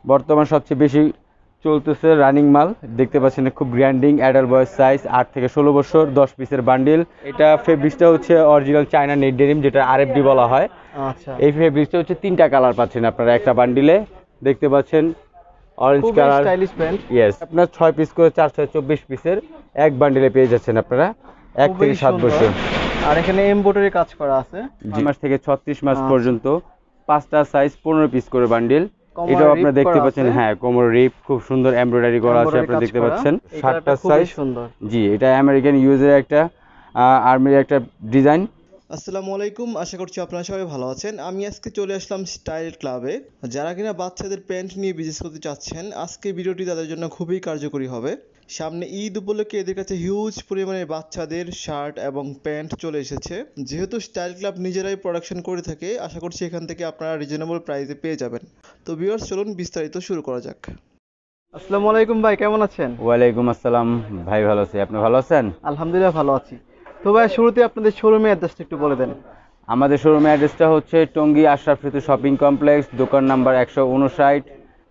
বর্তমান সবচেয়ে বেশি চলতেছে রানিং মাল দেখতে পাচ্ছেন, খুব গ্র্যান্ডিং অ্যাডাল্ট বয়েজ সাইজ 8 থেকে 16 বছর, 10 পিসের বান্ডিল। এটা ফেব্রিক্সটা হচ্ছে অরিজিনাল চায়না নেট ডেনিম, যেটা আরএফডি বলা হয়। আচ্ছা, এই ফেব্রিক্সটা হচ্ছে 3টা কালার পাচ্ছেন আপনারা একটা বান্ডিলে, দেখতে পাচ্ছেন। অরেঞ্জ খুবই কালার, স্টাইলিশ প্যান্ট। ইয়েস, আপনার 6 পিস করে 4 6 24 পিসের এক বান্ডিলে পেয়ে যাচ্ছেন আপনারা 1 খুবই থেকে 7 সুন্দর। বছর। আর এখানে এমব্রয়ডারি কাজ করা আছে। 2 মাস থেকে 36 মাস আচ্ছা। পর্যন্ত 5টা সাইজ 15 পিস করে বান্ডিল। কোমরে এটাও রিপ আপনারা দেখতে করা পাচ্ছেন, আছে। হ্যাঁ, কোমর রিপ খুব সুন্দর এমব্রয়ডারি করা আছে, এমব্রয়ডারি আপনারা কাজ দেখতে করা। পাচ্ছেন। এই 7টা কালারটা খুবই সাইজ, সুন্দর। জি, এটা আমেরিকান ইউজের একটা আর্মির একটা ডিজাইন। আসসালামু আলাইকুম, আশা করছি আপনারা সবাই ভালো আছেন। আমি আজকে চলে আসলাম স্টাইল ক্লাবে। যারা কিনা বাচ্চাদের প্যান্ট নিয়ে বিজনেস করতে চাচ্ছেন, আজকে ভিডিওটি তাদের জন্য খুবই কার্যকরী হবে। সামনে ঈদ উপলক্ষে এদের কাছে হিউজ পরিমাণে বাচ্চাদের শার্ট এবং প্যান্ট চলে এসেছে। যেহেতু স্টাইল ক্লাব নিজেরাই প্রোডাকশন করে থাকে, আশা করছি এখান থেকে আপনারা রিজনেবল প্রাইসে পেয়ে যাবেন। তো ভিউয়ার্স, চলুন বিস্তারিত শুরু করা যাক। আসসালামু আলাইকুম ভাই, কেমন আছেন? ওয়ালাইকুম আসসালাম ভাই, ভালো আছি, আপনি ভালো আছেন? আলহামদুলিল্লাহ ভালো আছি। তো ভাই, শুরুতে আপনাদের শোরুমের অ্যাড্রেসটা একটু বলে দেন। আমাদের শোরুমের অ্যাড্রেসটা হচ্ছে টঙ্গী আশরাফ সেতু শপিং কমপ্লেক্স, দোকান নাম্বার 159,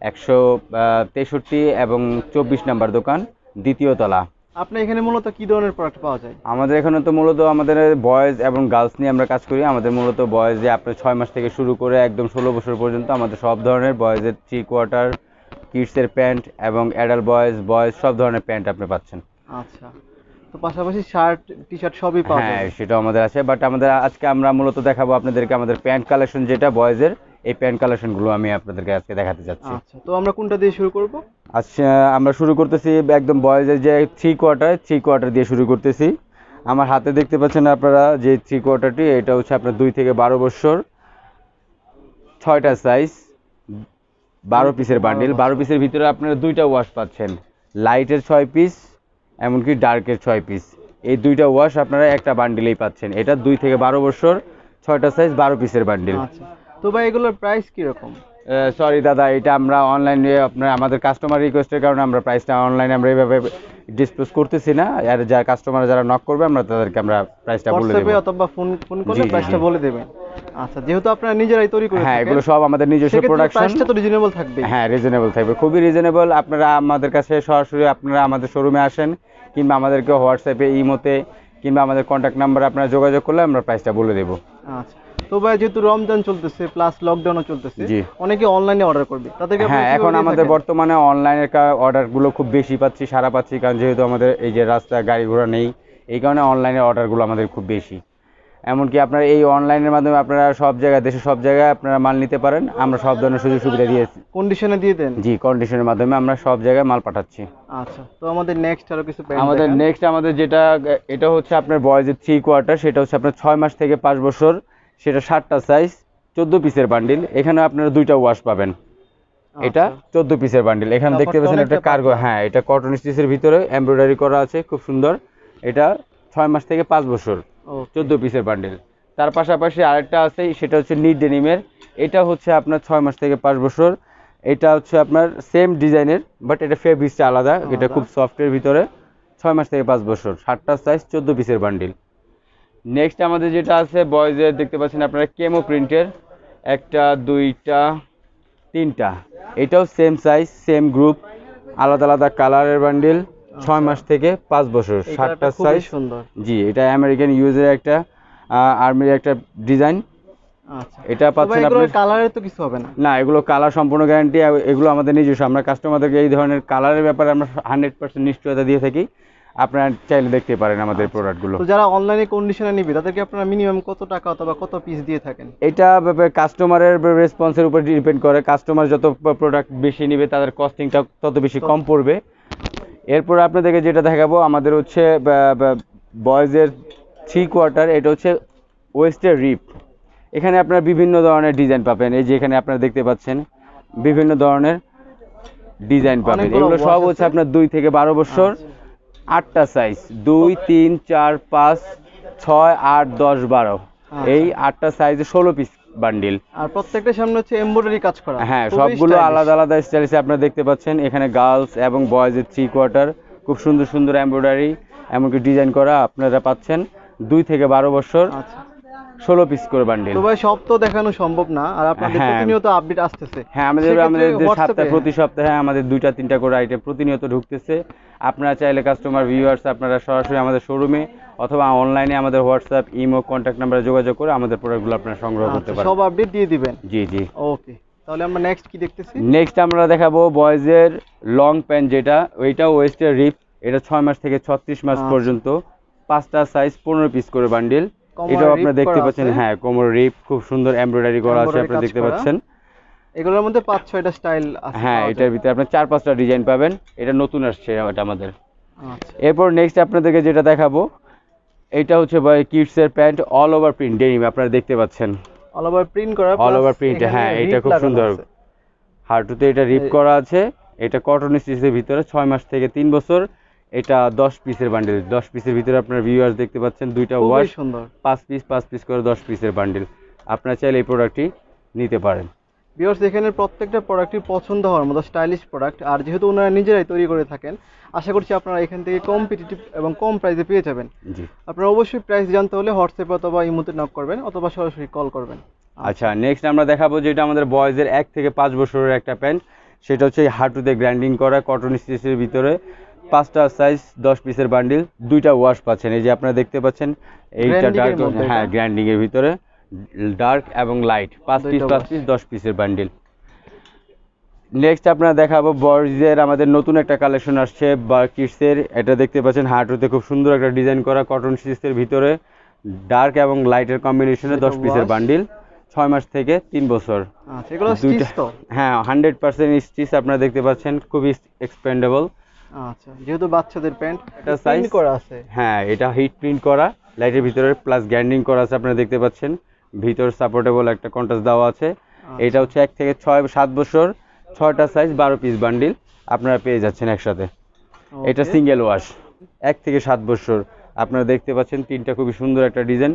163 এবং 24 নাম্বার দোকান, দ্বিতীয় তলা। আপনার এখানে মূলত কি ধরনের প্রোডাক্ট পাওয়া যায়? আমাদের এখানে তো মূলত আমাদের বয়েজ এবং গার্লস নিয়ে আমরা কাজ করি। আমাদের মূলত বয়েজে আপনার 6 মাস থেকে শুরু করে একদম 16 বছর পর্যন্ত আমাদের সব ধরনের বয়েজের 3 কোয়ার্টার, কিডসের প্যান্ট এবং অ্যাডাল্ট বয়েজ সব ধরনের প্যান্ট আপনি পাচ্ছেন। আচ্ছা, তো পাশাপাশি শার্ট টি শার্ট সবই পাওয়া হ্যাঁ, যায়? সেটাও আমাদের আছে, বাট আমাদের আজকে আমরা মূলত দেখাবো আপনাদেরকে আমাদের প্যান্ট কালেকশন, যেটা বয়েজের, এই প্যান্ট কালেকশনগুলো আমি আপনাদেরকে আজকে দেখাতে যাচ্ছি। আচ্ছা, তো আমরা কোনটা দিয়ে শুরু করব? আচ্ছা, আমরা শুরু করতেছি একদম বয়েজের যে 3 কোয়ার্টার দিয়ে শুরু করতেছি। আমার হাতে দেখতে পাচ্ছেন আপনারা যে 3 কোয়ার্টারটি, এটা হচ্ছে আপনার 2 থেকে 12 বছর, 6টা সাইজ, 12 পিসের বান্ডিল। 12 পিসের ভিতরে আপনারা 2টা ওয়াশ পাচ্ছেন, লাইটের 6 পিস এমনকি ডার্কের 6 পিস। এই 2টা ওয়াশ আপনারা একটা বান্ডিলেই পাচ্ছেন। এটা 2 থেকে 12 বছর, 6টা সাইজ, 12 পিসের বান্ডিল। আচ্ছা, তো ভাই এগুলোর প্রাইস কি রকম? সরি দাদা, এটা আমরা অনলাইনে আপনার আমাদের কাস্টমার রিকোয়েস্টের কারণে আমরা প্রাইসটা অনলাইনে আমরা এইভাবে ডিসক্লোজ করতেছি না। আর যারা কাস্টমার যারা নক করবে আমরা তাদেরকে আমরা প্রাইসটা বলে হোয়াটসঅ্যাপে দেব। অথবা ফোন করলে জি, জি, প্রাইসটা জি। বলে দেবেন। আচ্ছা, যেহেতু আপনারা নিজেরাই তৈরি করে হ্যাঁ, থাকেন, এগুলো সব আমাদের নিজস্ব সেক্ষেত্রে প্রোডাকশন। প্রাইসটা তো রিজনেবল থাকবে। হ্যাঁ, রিজনেবল থাকবে, খুবই রিজনেবল। আপনারা আমাদের কাছে সরাসরি আপনারা আমাদের শোরুমে আসেন, কিংবা আমাদেরকে হোয়াটসঅ্যাপে, ইমোতে, কিংবা আমাদের কন্ট্যাক্ট নাম্বারে আপনারা যোগাযোগ করলে আমরা প্রাইসটা বলে দেবো। আচ্ছা, তো ভাই যেহেতু রমজান চলতেছে প্লাস লকডাউনও চলতেছে, জি। অনেকে অনলাইনে অর্ডার করবে, তাদেরকে হ্যাঁ, আপনারা এখন কিভাবে দিয়ে আমাদের থাকেন? বর্তমানে অনলাইনের অর্ডারগুলো খুব বেশি পাচ্ছি, সারা পাচ্ছি, কারণ যেহেতু আমাদের এই যে রাস্তায় গাড়ি ঘোড়া নেই, এই কারণে অনলাইনের অর্ডারগুলো আমাদের খুব বেশি। এমনকি আপনারা এই অনলাইনের মাধ্যমে আপনারা সব জায়গায়, দেশের সব জায়গায় আপনারা মাল নিতে পারেন। আমরা সব ধরনের সুযোগ সুবিধা দিয়েছি। কন্ডিশনে দিয়ে দেন? জি, কন্ডিশনের মাধ্যমে আমরা সব জায়গায় মাল পাঠাচ্ছি। আচ্ছা, তো আমাদের নেক্সট আরো কিছু প্যান্ট আমাদের দেখান। নেক্সট আমাদের যেটা, এটা হচ্ছে আপনার বয়েজের 3 কোয়ার্টার, সেটা হচ্ছে আপনার 6 মাস থেকে 5 বছর, সেটা 7টা সাইজ, 14 পিসের বান্ডিল। এখানে আপনারা 2টা ওয়াশ পাবেন। এটা আচ্ছা, 14 পিসের বান্ডিল। এখানে দেখতে কাপড়টা পাচ্ছেন একটা অনেকটা কার্গো, পাতলা। হ্যাঁ, এটা কটন স্টিচের ভিতরে এমব্রয়ডারি করা আছে, খুব সুন্দর। এটা 6 মাস থেকে 5 বছর, ওকে। 14 পিসের বান্ডিল। তার পাশাপাশি আরেকটা আছে, সেটা হচ্ছে নিট ডেনিমের। এটা হচ্ছে আপনার 6 মাস থেকে 5 বছর। এটা হচ্ছে আপনার সেম ডিজাইনের, বাট এটা ফেব্রিক্সটা আলাদা। এটা খুব সফটের ভিতরে, 6 মাস থেকে 5 বছর, 7টা সাইজ, 14 পিসের বান্ডিল। নেক্সট আমাদের যেটা আছে বয়েজের, দেখতে পাচ্ছেন আপনারা কেমো প্রিন্টের, 1টা 2টা 3টা। এটাও সেম সাইজ, সেম গ্রুপ, আলাদা আলাদা কালারের বান্ডিল, 6 মাস থেকে 5 বছর, এই 7টা কালারটা খুবই সাইজ। সুন্দর। জি, এটা আমেরিকান ইউজের একটা আর্মির একটা ডিজাইন। আচ্ছা, এটা তো ভাই পাচ্ছেন এগুলোর আপনি। কালারের তো কিছু হবে না? না, এগুলো কালার সম্পূর্ণ গ্যারান্টি। এগুলো আমাদের নিজস্ব, আমরা কাস্টমারদেরকে এই ধরনের কালারের ব্যাপারে আমরা 100% নিশ্চয়তা দিয়ে থাকি। আপনারা চাইলে দেখতে পারেন আমাদের প্রোডাক্টগুলো। তো যারা অনলাইনে কন্ডিশনে নিবে, তাদেরকে আপনারা মিনিমাম কত টাকা অথবা কত পিস দিয়ে থাকেন? এটা ব্যাপারে কাস্টমারের রেসপন্সের উপর ডিপেন্ড করে। কাস্টমার যত প্রোডাক্ট বেশি নেবে, তাদের কস্টিংটা তত বেশি কম পড়বে। এরপর আপনাদেরকে যেটা দেখাবো, আমাদের হচ্ছে বয়েজের 3 কোয়ার্টার। এটা হচ্ছে ওয়েস্টের রিপ। এখানে আপনারা বিভিন্ন ধরনের ডিজাইন পাবেন। এই যে এখানে আপনারা দেখতে পাচ্ছেন বিভিন্ন ধরনের ডিজাইন পাবেন। অনেকগুলো এগুলো সব wash হচ্ছে আছে। আপনার 2 থেকে 12 বছর, আচ্ছা। 8টা সাইজ, 2 3 4 5 6 8 10 12। এই 8টা সাইজে 16 পিস বান্ডিল। আর প্রত্যেকটার সামনে হচ্ছে এমব্রয়ডারি কাজ করা। হ্যাঁ, খুবই সবগুলো stylish। আলাদা আলাদা স্টাইলিশে আপনারা দেখতে পাচ্ছেন। এখানে গার্লস এবং বয়েজের 3 কোয়ার্টার, খুব সুন্দর সুন্দর এমব্রয়ডারি এমনকি ডিজাইন করা আপনারা পাচ্ছেন। 2 থেকে 12 বছর, আচ্ছা, 16 পিস করে বান্ডিল। তো ভাই সব তো দেখানো সম্ভব না, আর আপনাদের হ্যাঁ। প্রতিনিয়ত আপডেট আসতেছে। হ্যাঁ, আমাদের সেক্ষেত্রে যে WhatsApp-এ প্রতি সপ্তাহে আমাদের 2টা 3টা করে আইটেম প্রতিনিয়ত ঢুকতেছে। আপনারা চাইলে কাস্টমার ভিউয়ার্স আপনারা সরাসরি আমাদের শোরুমে অথবা অনলাইনে আমাদের হোয়াটসঅ্যাপ, ইমো, কন্ট্যাক্ট নাম্বারে যোগাযোগ করে আমাদের প্রোডাক্টগুলো আপনারা সংগ্রহ করতে আচ্ছা, পারেন। সব আপডেট দিয়ে দিবেন। জি জি। ওকে, তাহলে আমরা নেক্সট কি দেখতেছি? নেক্সট আমরা দেখাবো বয়েজের লং প্যান্ট, যেটা ওইটা ওয়েস্টের রিপ। এটা 6 মাস থেকে 36 মাস আচ্ছা। পর্যন্ত, 5টা সাইজ, 15 পিস করে বান্ডিল। কোমরে এটাও rip আপনারা দেখতে করা পাচ্ছেন। আছে। হ্যাঁ, কোমর রিপ খুব সুন্দর এমব্রয়ডারি করা আছে, Embroidery আপনারা কাজ দেখতে করা। পাচ্ছেন। এগুলোর মধ্যে 5-6টা স্টাইল আছে। হ্যাঁ, পাওয়া এটার যায়। ভিতরে আপনার 4-5টা ডিজাইন পাবেন। এটা নতুন আসছে এটা আমাদের। আচ্ছা, এরপর নেক্সট আপনাদেরকে যেটা দেখাবো, এটা হচ্ছে কিডসের pant, all over print denim, আপনারা দেখতে পাচ্ছেন। অল ওভার প্রিন্ট করা, অল plus ওভার প্রিন্ট, এখানে হ্যাঁ, এটা rip খুব লাগানো সুন্দর। আছে। হাঁটুতে এটা রিপ করা আছে। এটা কটন স্টিচের ভিতরে, 6 মাস থেকে 3 বছর। এটা 10 পিসের বান্ডিল। 10 পিসের ভিতরে আপনার ভিউয়ার্স দেখতে পাচ্ছেন, 2টা খুবই ওয়াশ, সুন্দর। 5 পিস করে 10 পিসের বান্ডিল। আপনারা চাইলে এই প্রোডাক্টটি নিতে পারেন। ভিউয়ার্স, এখানে প্রত্যেকটা প্রোডাক্টই পছন্দ হওয়ার মতো স্টাইলিশ প্রোডাক্ট, আর যেহেতু ওনারা নিজেরাই তৈরি করে থাকেন, আশা করছি আপনারা এখান থেকে কম্পিটিটিভ এবং কম প্রাইসে পেয়ে যাবেন। জি। আপনারা অবশ্যই প্রাইস জানতে হলে হোয়াটসঅ্যাপে অথবা ইমোতে নক করবেন অথবা সরাসরি কল করবেন। আচ্ছা, নেক্সট আমরা দেখাবো যেটা আমাদের বয়েজের 1 থেকে 5 বছরের একটা প্যান্ট। সেটা হচ্ছে এই হাঁটুতে গ্র্যান্ডিং করা কটন স্টিচের ভিতরে, 5টা সাইজ, 10 পিসের বান্ডিল, 2টা ওয়াশ পাচ্ছেন। এই যে আপনারা দেখতে পাচ্ছেন, এইটা Granding এর ডার্ক, মধ্যে হ্যাঁ, এটা? গ্র্যান্ডিং এর ভিতরে ডার্ক এবং লাইট, 5 পিস 2টা 5 পিস 10 পিসের বান্ডিল। নেক্সট আপনারা দেখাবো বয়েজের আমাদের নতুন একটা কালেকশন আসছে বা কিডসের। এটা দেখতে পাচ্ছেন হাঁটুতে খুব সুন্দর একটা ডিজাইন করা কটন স্টিচের ভিতরে, ডার্ক এবং লাইটের কম্বিনেশনে, 10 পিসের wash। বান্ডিল, 6 মাস থেকে 3 বছর। আচ্ছা, এগুলো দুইটা, স্টিচ তো? হ্যাঁ, 100% স্টিচ আপনারা দেখতে পাচ্ছেন, খুবই এক্সপেন্ডেবল। আচ্ছা, যেহেতু বাচ্চাদের প্যান্ট, এটা প্রিন্ট সাইজ করা আছে। হ্যাঁ, এটা হিট প্রিন্ট করা লাইটের ভিতরে, প্লাস গ্যান্ডিং করা আছে, আপনারা দেখতে পাচ্ছেন। ভিতর সাপোর্টেবল একটা কন্ট্রাস্ট দেওয়া আছে। এটা হচ্ছে 1 থেকে 7 বছর, 6টা সাইজ, 12 পিস বান্ডিল আপনারা পেয়ে যাচ্ছেন একসাথে। এটা Okay। সিঙ্গেল ওয়াশ, 1 থেকে 7 বছর। আপনারা দেখতে পাচ্ছেন তিনটা খুবই সুন্দর একটা ডিজাইন,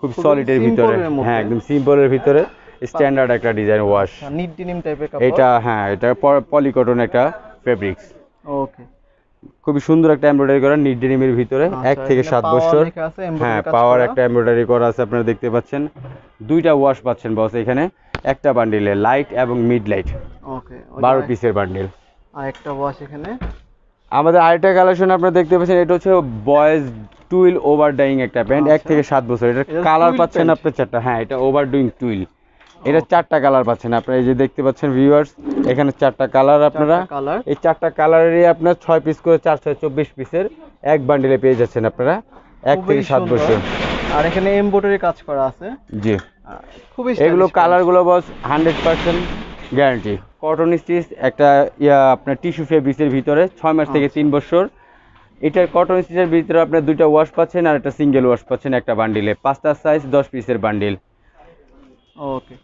খুব খুবই সলিডের ভিতরে। simple এর মধ্যে। হ্যাঁ, একদম সিম্পলের ভিতরে, স্ট্যান্ডার্ড একটা ডিজাইন ওয়াশ। নিট ডিনিম টাইপের কাপড়। এটা, হ্যাঁ, এটা পলিকটন একটা ফেব্রিক্স। ওকে। খুবই সুন্দর একটা এমব্রয়ডারি করা নিট ডেনিমের ভিতরে, 1 থেকে 7 বছর। হ্যাঁ, পাওয়ার একটা এমব্রয়ডারি করা আছে, আপনারা দেখতে পাচ্ছেন। 2টা ওয়াশ পাচ্ছেন বস এখানে, একটা বান্ডিলে, লাইট এবং মিড লাইট, ওকে। 12 পিসের বান্ডিল। আর একটা ওয়াশ এখানে। আমাদের আরেকটা কালেকশন আপনারা দেখতে পাচ্ছেন, এটা হচ্ছে বয়েজ টুইল ওভার ডাইং একটা প্যান্ট, 1 আচ্ছা। থেকে 7 বছর। এটা এটা কালার twill পাচ্ছেন pant? আপনার 4টা। হ্যাঁ, এটা ওভার ডুইং টুইল। এটা 4টা কালার পাচ্ছেন আপনারা, এই যে দেখতে পাচ্ছেন ভিউয়ার্স, এখানে 4টা কালার আপনারা। 4টা কালার। এই 4টা কালারেরই আপনার 6 পিস করে 4 6 24 পিসের এক বান্ডিলে পেয়ে যাচ্ছেন আপনারা, 1 খুবই থেকে 7 সুন্দর। বছর। আর এখানে এমব্রয়ডারি কাজ করা আছে। জি। খুবই এগুলো stylish কালারগুলো বস 100% গ্যারান্টি। কটন স্টিচ একটা আপনার টিস্যু ফেব্রিক্সের ভিতরে, 6 মাস থেকে 3 বছর। এটার কটন স্টিচের ভিতরে আপনার 2টা ওয়াশ পাচ্ছেন আর একটা সিঙ্গেল ওয়াশ পাচ্ছেন একটা বান্ডিলে, 5টা সাইজ, 10 পিসের বান্ডিল। ওকে।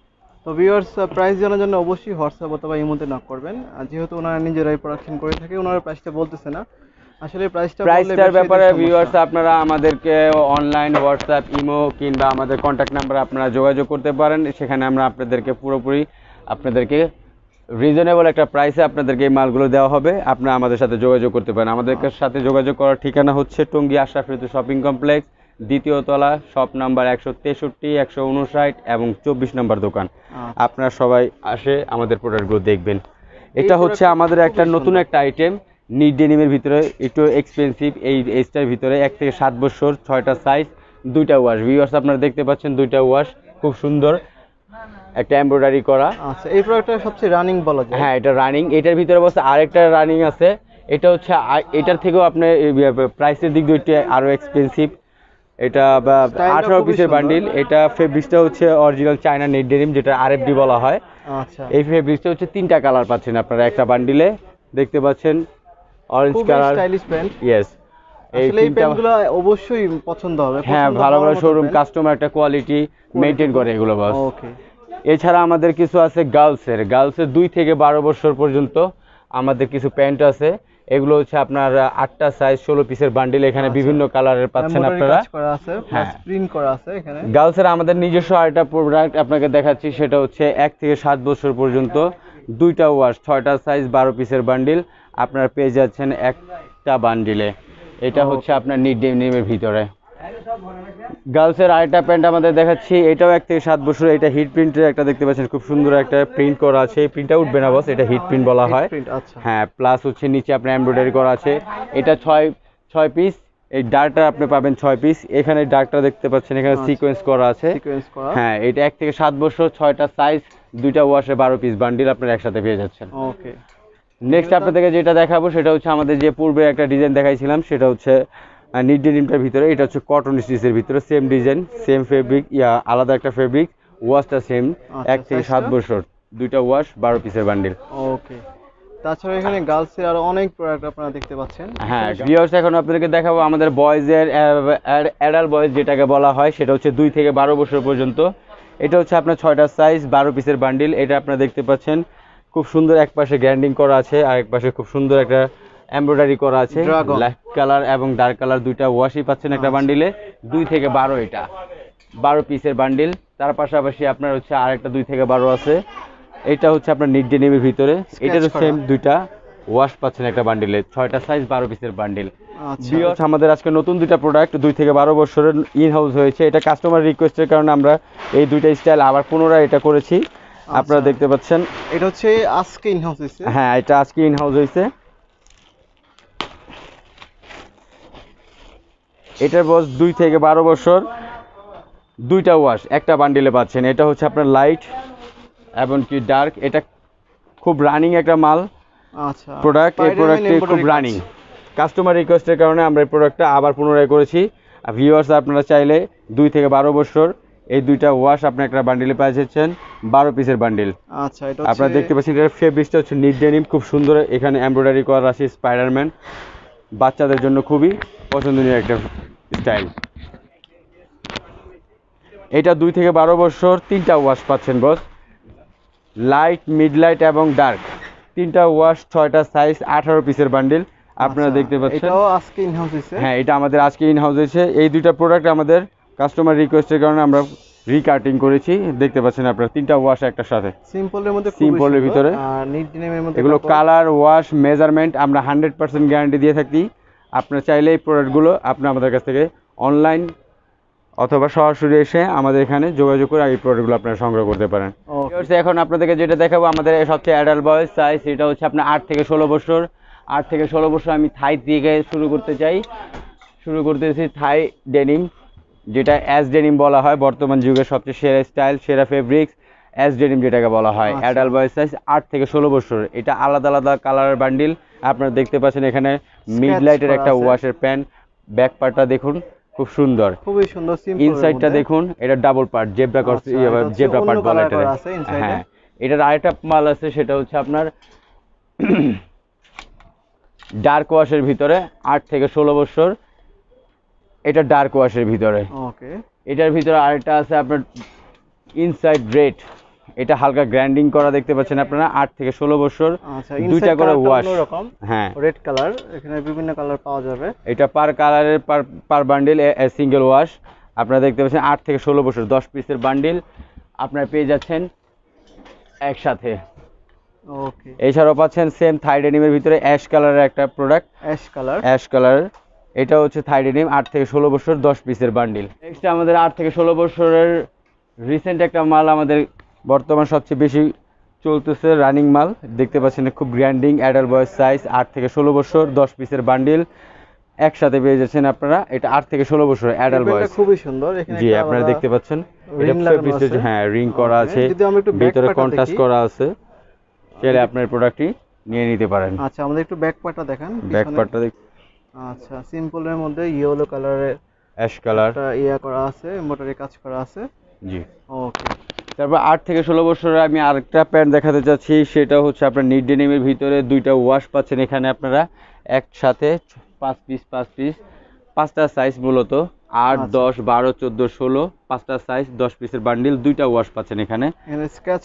তো ভিউয়ার্স, প্রাইস জানার জন্য অবশ্যই হোয়াটসঅ্যাপ অথবা ইমোতে নক করবেন। আর যেহেতু ওনারা নিজেরাই প্রোডাকশন করে থাকে, ওনারা প্রাইসটা বলতেছে না। আসলে প্রাইসটার ব্যাপারে ভিউয়ার্স আপনারা আমাদেরকে অনলাইন হোয়াটসঅ্যাপ, ইমো কিংবা আমাদের কন্ট্যাক্ট নাম্বারে আপনারা যোগাযোগ করতে পারেন। সেখানে আমরা আপনাদেরকে পুরোপুরি আপনাদেরকে রিজনেবল একটা প্রাইসে আপনাদেরকে এই মালগুলো দেওয়া হবে। আপনারা আমাদের সাথে যোগাযোগ করতে পারেন। আমাদের সাথে যোগাযোগ করার ঠিকানা হচ্ছে টঙ্গী আশরাফ ঋতু শপিং কমপ্লেক্স, 2য় তলা, শপ নাম্বার 163, 159 এবং 24 নম্বর দোকান। আপনারা সবাই আসে আমাদের প্রোডাক্টগুলো দেখবেন। এটা হচ্ছে আমাদের একটা নতুন একটা আইটেম, নিট ডেনিমের ভিতরে, একটু এক্সপেন্সিভ। এই এজটার ভিতরে 1 থেকে 7 বছর, 6টা সাইজ, 2টা ওয়াশ। ভিউয়ার্স আপনারা দেখতে পাচ্ছেন 2টা ওয়াশ, খুব সুন্দর একটা এমব্রয়ডারি করা। আচ্ছা, এই প্রোডাক্টটা সবচেয়ে রানিং বলা যায়। হ্যাঁ, এটা রানিং। এটার ভিতরে বসে আরেকটা রানিং আছে, এটা হচ্ছে এটার থেকেও আপনার প্রাইসের দিক দিয়ে একটু আরো এক্সপেন্সিভ। এটা 18 পিসের বান্ডিল। এটা ফেব্রিক্সটা হচ্ছে অরিজিনাল চায়না নেট ডেনিম, যেটা আরএফডি বলা হয়। আচ্ছা, এই ফেব্রিক্সটা হচ্ছে 3টা কালার পাচ্ছেন আপনারা একটা বান্ডিলে, দেখতে পাচ্ছেন। Orange colour, stylish pant. Yes. আসলে এই প্যান্টগুলো অবশ্যই পছন্দ হবে। হ্যাঁ, ভালো ভালো শোরুম, কাস্টমার একটা কোয়ালিটি মেইনটেইন করে এগুলো বস। ওকে। এছাড়া আমাদের কিছু আছে গার্লসের 2 থেকে 12 বছর পর্যন্ত আমাদের কিছু প্যান্ট আছে। এগুলো হচ্ছে আপনার 8টা সাইজ, 16 পিসের বান্ডিল। এখানে বিভিন্ন কালারের পাচ্ছেন আপনারা। কাজ করা আছে, প্লাস প্রিন্ট করা আছে এখানে। গার্লসের আমাদের নিজস্ব আরেকটা প্রোডাক্ট আপনাকে দেখাচ্ছি, সেটা হচ্ছে 1 থেকে 7 বছর পর্যন্ত, 2টা ওয়াশ, 6টা সাইজ, 12 পিসের বান্ডিল আপনারা পেয়ে যাচ্ছেন একটা বান্ডিলে। এটা হচ্ছে আপনার নিট ডেনিমের ভিতরে। গার্লসের আরেকটা প্যান্ট আমাদের দেখাচ্ছি, এটাও 1 থেকে 7 বছর। এটা হিট প্রিন্টের একটা দেখতে পাচ্ছেন, খুব সুন্দর একটা প্রিন্ট করা আছে। এই প্রিন্টটা উঠবে না বস, এটা হিট প্রিন্ট বলা হয়। প্রিন্ট, আচ্ছা। হ্যাঁ, প্লাস হচ্ছে নিচে আপনার এমব্রয়ডারি করা আছে। এটা 6 পিস। এই ডার্কটা আপনি পাবেন 6 পিস। এখানে ডার্কটা দেখতে পাচ্ছেন, এখানে আচ্ছা। সিকোয়েন্স করা আছে। সিকোয়েন্স করা। হ্যাঁ, এটা 1 থেকে 7 বছর, 6টা সাইজ, 2টা ওয়াশে 12 পিস বান্ডিল আপনারা একসাথে পেয়ে যাচ্ছেন। ওকে। নেক্সট আপনাদেরকে যেটা দেখাবো সেটা হচ্ছে আমাদের যে পূর্বে একটা ডিজাইন দেখাইছিলাম, সেটা হচ্ছে নিট ডেনিমটার ভিতরে। এটা হচ্ছে কটন স্টিচের ভিতরে, সেম ডিজাইন, সেম ফেব্রিক, আলাদা একটা ফেব্রিক, ওয়াশটা সেম। আচ্ছা, 1 থেকে 7 বছর, 2টা ওয়াশ, 12 পিসের বান্ডিল। ওকে। তাছাড়া এখানে গার্লসের আরো অনেক প্রোডাক্ট আপনারা দেখতে পাচ্ছেন। হ্যাঁ ভিউয়ার্স, এখন আপনাদেরকে দেখাবো আমাদের বয়েজের অ্যাডাল্ট বয়েজ যেটাকে বলা হয়, সেটা হচ্ছে 2 থেকে 12 বছর পর্যন্ত। এটা হচ্ছে আপনার 6টা সাইজ, 12 পিসের বান্ডিল। এটা আপনারা দেখতে পাচ্ছেন, খুব সুন্দর এক পাশে গ্র্যান্ডিং করা আছে, আর এক পাশে খুব সুন্দর একটা এমব্রয়ডারি করা আছে। লাইট কালার এবং ডার্ক কালার দুইটা ওয়াশই পাচ্ছেন একটা বান্ডিলে। 2 থেকে 12, এটা 12 পিসের বান্ডিল। তার পাশাপাশি আপনার হচ্ছে আরেকটা 2 থেকে 12 আছে। এটা হচ্ছে আপনার নিট ডেনিমের ভিতরে, এটারও সেম 2টা ওয়াশ পাচ্ছেন একটা বান্ডিলে। 6টা সাইজ, 12 পিসের বান্ডিল। আচ্ছা। আমাদের আজকে নতুন 2টা প্রোডাক্ট 2 থেকে 12 বছরের ইন হাউস হয়েছে। এটা কাস্টমার রিকোয়েস্টের কারণে আমরা এই 2টা স্টাইল আবার পুনরায় এটা করেছি, আপনারা দেখতে পাচ্ছেন। এটা হচ্ছে আজকে ইন হাউস হয়েছে। হ্যাঁ, এটা আজকে ইন হাউস হয়েছে। এটার বয়স 2 থেকে 12 বছর, 2টা ওয়াশ একটা বান্ডিলে পাচ্ছেন। এটা হচ্ছে আপনার লাইট এবং কি ডার্ক। এটা খুব রানিং একটা মাল, আচ্ছা, প্রোডাক্ট। এই প্রোডাক্টটি খুব রানিং, কাস্টমার রিকোয়েস্টের কারণে আমরা এই প্রোডাক্টটা আবার পুনরায় করেছি। আর ভিউয়ার্স, আপনারা চাইলে 2 থেকে 12 বছর এই 2টা ওয়াশ আপনি একটা বান্ডিলে পেয়ে যাচ্ছেন, 12 পিসের বান্ডিল। আচ্ছা, এটা আপনারা দেখতে পাচ্ছেন এর ফেব্রিকটা হচ্ছে নিট ডেনিম, খুব সুন্দর। এখানে এমব্রয়ডারি করা আছে স্পাইডারম্যান, বাচ্চাদের জন্য খুবই পছন্দনীয় একটা স্টাইল। এটা 2 থেকে 12 বছর, 3টা ওয়াশ পাচ্ছেন বস, লাইট, মিড লাইট এবং ডার্ক। 3টা ওয়াশ, 6টা সাইজ, 18 পিসের বান্ডিল আপনারা দেখতে পাচ্ছেন। এটাও আজকে ইন হাউস হয়েছে। হ্যাঁ, এটা আমাদের আজকে ইন হাউস হয়েছে। এই 2টা প্রোডাক্ট আমাদের কাস্টমার রিকোয়েস্টের কারণে আমরা রিকাটিং করেছি। দেখতে পাচ্ছেন আপনারা, 3টা ওয়াশ একটার সাথে, সিম্পলের মধ্যে, সিম্পলের ভিতরে। আর নিট ডেনিমের মধ্যে এগুলো কালার, ওয়াশ, মেজারমেন্ট আমরা 100% গ্যারান্টি দিয়ে থাকি। আপনারা চাইলে এই প্রোডাক্টগুলো আপনি আমাদের কাছ থেকে অনলাইন অথবা সরাসরি এসে আমাদের এখানে যোগাযোগ করে এই প্রোডাক্টগুলো আপনারা সংগ্রহ করতে পারেন। এখন আপনাদেরকে যেটা দেখাবো আমাদের সবচেয়ে অ্যাডাল্ট বয়েজ সাইজ, এটা হচ্ছে আপনার 8 থেকে 16 বছর। 8 থেকে 16 বছর আমি থাই থেকে শুরু করতে চাই। শুরু করতেছি থাই ডেনিম, যেটা অ্যাস ডেনিম বলা হয়, বর্তমান যুগের সবচেয়ে সেরা স্টাইল, সেরা ফেব্রিক্স, অ্যাস ডেনিম যেটাকে বলা হয়। অ্যাডাল্ট বয়েজ সাইজ 8 থেকে 16 বছর। এটা আলাদা আলাদা কালারের বান্ডিল আপনারা দেখতে পাচ্ছেন। এখানে মিড লাইটের একটা ওয়াশের প্যান্ট, ব্যাক পার্টটা দেখুন খুব সুন্দর, খুবই সুন্দর। ইনসাইডটা দেখুন, এটা double part, zebra zebra part বলা এটা। হ্যাঁ, এটার আরেকটা মাল আছে, সেটা হচ্ছে আপনার ডার্ক ওয়াশের ভিতরে, 8 থেকে 16 বছর। এটা ডার্ক ওয়াশের ভিতরে। ওকে। এটার ভিতরে আরেকটা আছে আপনার ইনসাইড রেড, এটা হালকা গ্র্যান্ডিং করা দেখতে পাচ্ছেন আপনারা। 8 থেকে 16 বছর, আচ্ছা, 2টা করে ওয়াশ। হ্যাঁ, রেড কালার, এখানে বিভিন্ন কালার পাওয়া যাবে। এটা পার কালারের পার বান্ডিল সিঙ্গেল ওয়াশ। আপনারা দেখতে পাচ্ছেন 8 থেকে 16 বছর, 10 পিসের বান্ডিল আপনারা পেয়ে যাচ্ছেন একসাথে। ওকে। এছাড়াও পাচ্ছেন সেম থাই ডেনিমের ভিতরে অ্যাশ কালারের একটা প্রোডাক্ট, অ্যাশ কালার। এটা হচ্ছে থাই ডেনিম, 8 থেকে 16 বছর, 10 পিসের বান্ডিল। নেক্সট আমাদের 8 থেকে 16 বছরের রিসেন্ট একটা মাল, আমাদের বর্তমান সবচেয়ে বেশি চলতেছে রানিং মাল, দেখতে পাচ্ছেন খুব গ্র্যান্ডিং অ্যাডাল্ট বয়েজ সাইজ, 8 থেকে 16 বছর, 10 পিসের বান্ডিল একসাথে পেয়ে যাচ্ছেন আপনারা। এটা 8 থেকে 16 বছর অ্যাডাল্ট বয়েজ, খুবই সুন্দর। এখানে জি আপনারা দেখতে পাচ্ছেন এটা ফেব্রিক, হ্যাঁ রিং করা আছে, ভিতরে কন্ট্রাস্ট করা আছে। চাইলে আপনার প্রোডাক্টটি নিয়ে নিতে পারেন। আচ্ছা, আমাদের একটু ব্যাক পার্টটা দেখান। ব্যাক পার্টটা আচ্ছা, সিম্পলের মধ্যে ইয়েলো কালারের, অ্যাশ কালার ইয়া করা আছে, এমব্রয়ডারি কাজ করা আছে। জি। ওকে। তারপর 8 থেকে 16 বছরের আমি আরেকটা প্যান্ট দেখাতে চাচ্ছি, সেটা হচ্ছে আপনার নিট ডেনিমের ভিতরে 2টা ওয়াশ পাচ্ছেন এখানে আপনারা একসাথে, 5 পিস 5টা সাইজ, মূলত 8, 10, 12, 14, 16, 5টা সাইজ, 10 পিসের বান্ডিল, 2টা ওয়াশ পাচ্ছেন এখানে। স্কেচ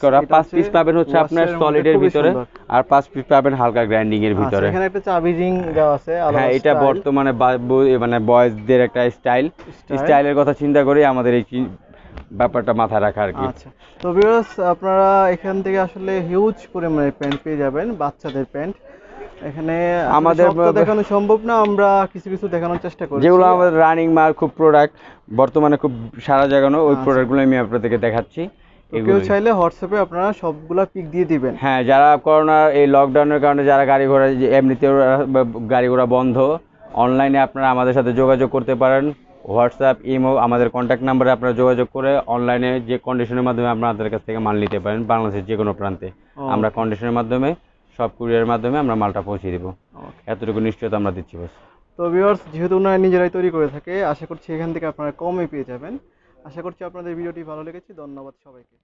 করা 5 পিস পাবেন হচ্ছে আপনার সলিডের ভিতরে, আর 5 পিস পাবেন হালকা গ্র্যান্ডিং এর ভিতরে। এখানে একটা চাবি রিং দেওয়া আছে। হ্যাঁ, এটা বর্তমানে মানে বয়েজদের একটা স্টাইলের কথা চিন্তা করে আমাদের এই ব্যাপারটা মাথায় রাখা আর কি। আচ্ছা, তো ভিউয়ার্স, আপনারা এখান থেকে আসলে হিউজ পরিমাণে প্যান্ট পেয়ে যাবেন, বাচ্চাদের প্যান্ট। এখানে আমাদের আমাদের সব তো দেখানো সম্ভব না, আমরা কিছু কিছু দেখানোর চেষ্টা করছি। যেগুলো আমাদের রানিং মাল খুব প্রোডাক্ট বর্তমানে খুব সারা জাগানো ওই আচ্ছা। প্রোডাক্টগুলো আমি আপনাদেরকে দেখাচ্ছি। তো কেউ এগুলোই চাইলে হোয়াটসঅ্যাপে আপনারা সবগুলা পিক দিয়ে দিবেন। হ্যাঁ, যারা করোনার এই লকডাউনের কারণে যারা গাড়ি ঘোড়া এমনিতেও গাড়ি ঘোড়া বন্ধ, অনলাইনে আপনারা আমাদের সাথে যোগাযোগ করতে পারেন। হোয়াটসঅ্যাপ, ইমো, আমাদের কন্ট্যাক্ট নাম্বারে আপনারা যোগাযোগ করে অনলাইনে যে কন্ডিশনের মাধ্যমে আপনাদের কাছ থেকে মাল নিতে পারেন বাংলাদেশের যে কোনো প্রান্তে। আমরা কন্ডিশনের মাধ্যমে সব কুরিয়ারের মাধ্যমে আমরা মালটা পৌঁছে দিব, এতটুকু নিশ্চয়তা আমরা দিচ্ছি বস। তো ভিউয়ার্স, যেহেতু ওনারা নিজেরাই তৈরি করে থাকে, আশা করছি এখান থেকে আপনারা কমে পেয়ে যাবেন। আশা করছি আপনাদের ভিডিওটি ভালো লেগেছে। ধন্যবাদ সবাইকে।